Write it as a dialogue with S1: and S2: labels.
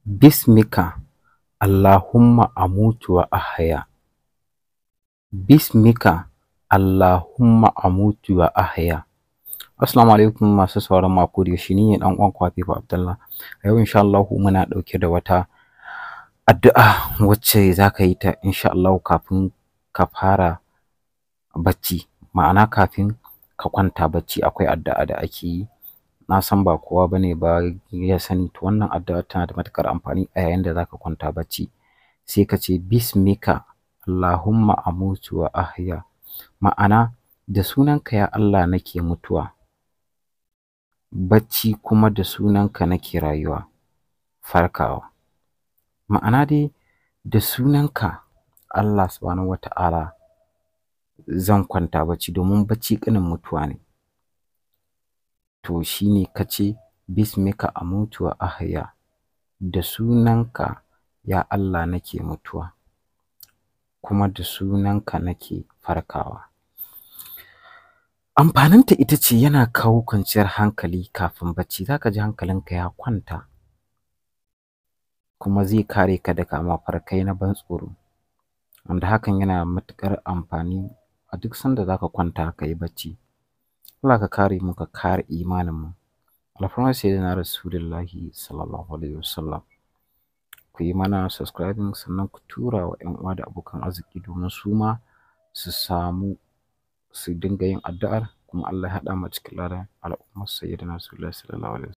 S1: Bismika Allahumma amutu wa ahya. Bismika Allahumma amutu wa ahya. Assalamu alaikum masu sauraron mako da shi ne dan uwan Habibu Abdullah. A yau insha Allah muna dauke da wata addu'a wacce zaka yi ta insha Allah kafin ka fara bacci. Ma'ana kafin ka kwanta bacci akwai addu'a da ake yi. Na san ba kowa bane ba ya sani, to wannan addu'a tana da matukar amfani a yayin da zaka kwanta bacci. Sai ka ce bismika Allahumma amutu wa ahya. Ma'ana da sunanka ya Allah nake mutuwa, bacci kuma da sunanka nake rayuwa, farkawa. Ma'ana dai da sunanka Allah subhanahu wata'ala zan kwanta bacci, domin bacci ƙanin mutuwa ne. To shine kace bismika amutu wa ahya, da sunanka ya Allah nake mutuwa kuma da sunanka nake farkawa. Amfaninta ita ce yana kawo kwanciyar hankali kafin bacci. Zaka ji hankalinka ya kwanta kuma zai kare ka daga mafarkai na ban tsoro, wanda hakan yana matukar amfani a duk sanda zaka kwanta ka yi bacci. Allah ka kare mu, ka kare imanin mu. Alfarmar sayyidina Rasulullahi sallallahu alaihi wasallam. Ku yi mana subscribing sannan ku tura wa ƴan uwa da abokan arziki domin su ma su samu su dinga yin addu'ar, kuma Allah ya haɗa mu cikin ladan al'ummar sayyidina Rasulullahi sallallahu alaihi wasallam.